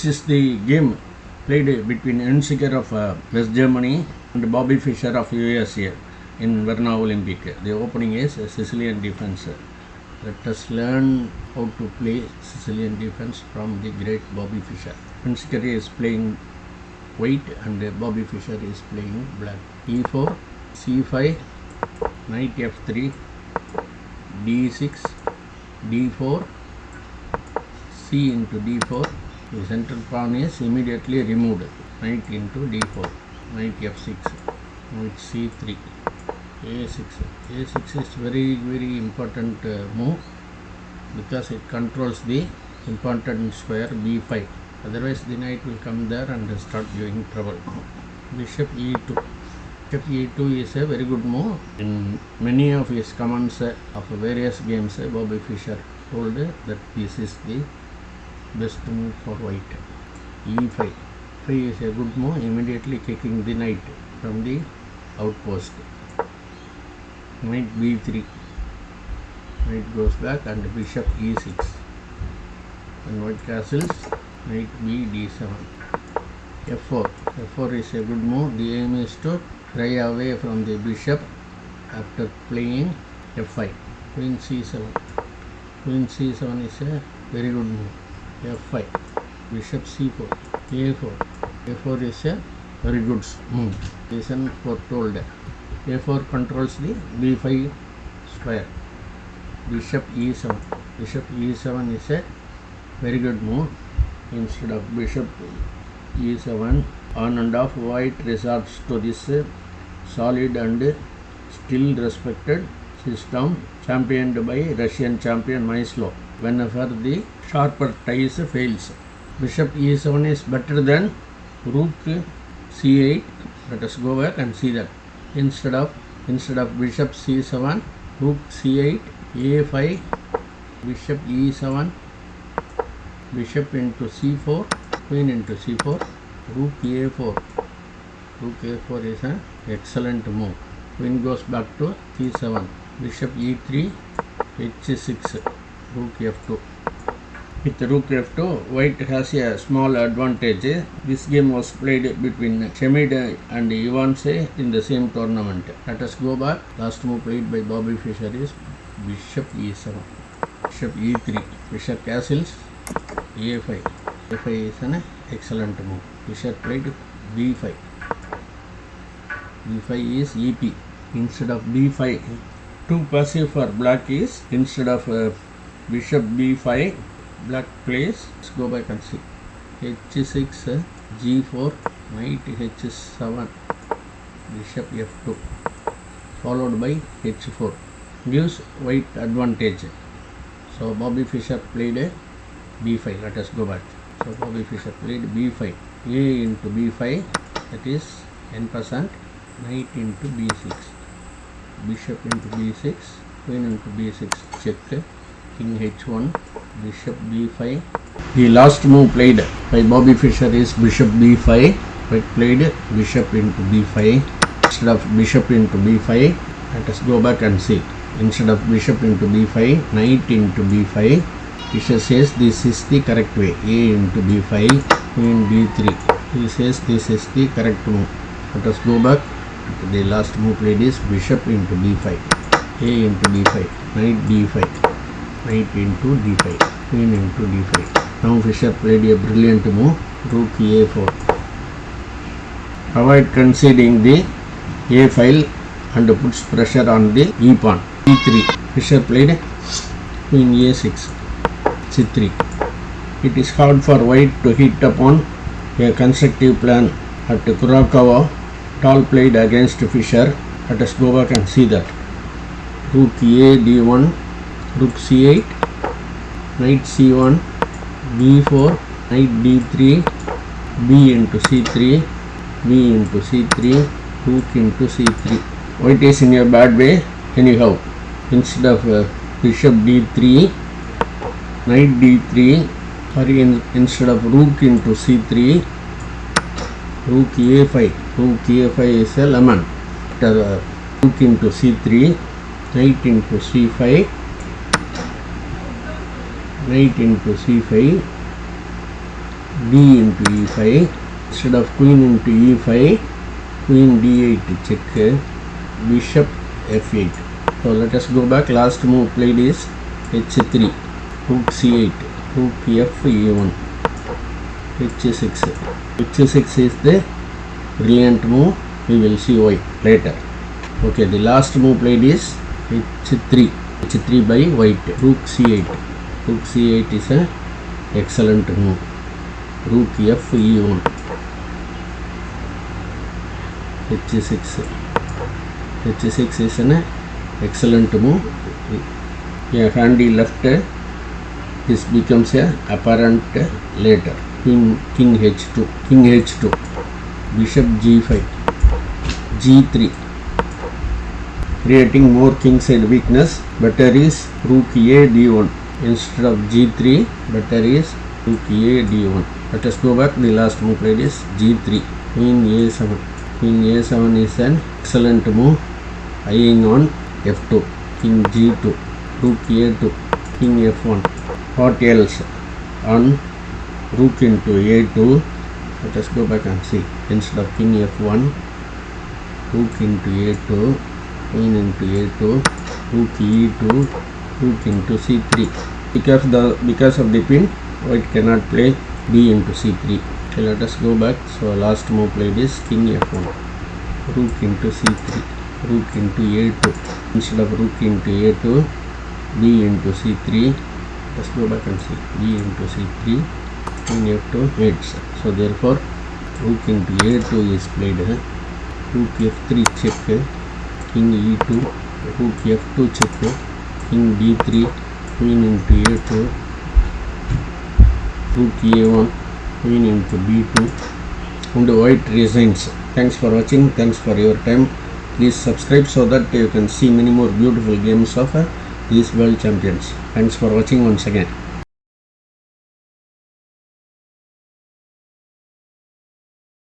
is the game played between Fischer of West Germany and Bobby Fischer of USA in Verna Olympic. The opening is Sicilian Defense. Let us learn how to play Sicilian Defense from the great Bobby Fischer. Fischer is playing white and Bobby Fischer is playing black. E4, C5, knight F3, D6, D4, C into D4. The central pawn is immediately removed. Knight into D4, knight F6, knight C3, A6. A6 is very important move because it controls the important square B5. Otherwise the knight will come there and start giving trouble. Bishop E2. Bishop E2 is a very good move. In many of his comments of various games, Bobby Fischer told that this is the best move for white. E5. E5 is a good move, immediately kicking the knight from the outpost. Knight B3. Knight goes back and bishop E6. And white castles. Knight B D7. F4. F4 is a good move. The aim is to fly away from the bishop after playing F5. Queen C7. Queen C7 is a very good move. F5. Bishop C4. A4. A4 is a very good move. Reason foretold. A4 controls the B5 square. Bishop E7. Bishop E7 is a very good move. Instead of bishop E7, on and off white resorts to this solid and still respected system championed by Russian champion Maislo. Whenever the sharper ties fails, bishop E7 is better than rook C8. Let us go back and see that. Instead of bishop C7, rook C8, A5, bishop E7, bishop into C4, queen into C4, rook A4. Rook A4 is an excellent move. Queen goes back to C7, bishop E3, H6, rook F2. With rook F2, white has a small advantage. This game was played between Chemid and Ivanse in the same tournament. Let us go back. Last move played by Bobby Fischer is bishop E7, bishop E3, bishop castles, A5. A5 is an excellent move. Fischer played B5. B5 is EP. Instead of B5, too passive for black is instead of bishop B5, black plays. Let's go back and see. H6, G4, knight H7, bishop F2, followed by H4. Gives white advantage. So Bobby Fischer played a B5. Let us go back. So Bobby Fischer played B5. A into B5, that is n%. Knight into B6. Bishop into B6. Queen into B6. Check. King H1. Bishop B5. The last move played by Bobby Fischer is bishop B5. White played bishop into B5. Instead of bishop into B5, let us go back and see. Instead of bishop into B5, knight into B5. Fischer says this is the correct way. A into B5, queen D3. He says this is the correct move. Let us go back. The last move played is bishop into B5. A into B5, knight D5, knight into D5, queen into D5. Now Fischer played a brilliant move, rook A4. Avoid conceding the A file and puts pressure on the E pawn. E3. Fischer played queen A6, C3. It is hard for white to hit upon a constructive plan at Kurokawa. Tall played against Fischer. Let us go back and see that. Rook A D1, rook C8, knight C1, B4, knight D3, B into C3, B into C3, rook into C3. White is in a bad way anyhow. Instead of bishop D3, knight D3, or instead of rook into C3, rook A5. Rook A5 is a lemon. After rook into C3, knight into C5, knight into C5, d into e5. Instead of queen into e5, queen d8 check, bishop f8. So let us go back. Last move played is h3, rook c8, rook f e1, h6. h6 is the brilliant move. We will see why later. Okay, the last move played is h3, h3 by white, rook c8. Rook c8 is a excellent move. Rook f e1, h6. h6 is an excellent move. A handy left, this becomes a apparent later. King h2, king h2, bishop g5, g3, creating more king side weakness. Better is rook a d1 instead of g3. Better is rook a d1. Let us go back. The last move played is g3, queen a7. Queen a7 is an excellent move, eyeing on f2, king g2, rook a2, king f1. What else? On rook into a2. Let us go back and see. Instead of king f1, rook into a2, queen into a2, rook e2, rook into c3. Because of the pin, white cannot play b into c3. Okay, let us go back. So last move played is king f1, rook into c3, rook into a2. Instead of rook into a2, b into c3. Let's go back and see. b into c3, king f2 mates. So therefore rook into a2 is played. Rook f3 check, king e2, rook f2 check, king d3, queen into a2, rook a1, queen into b2, and white resigns. Thanks for watching. Thanks for your time. Please subscribe so that you can see many more beautiful games of these world champions. Thanks for watching once again.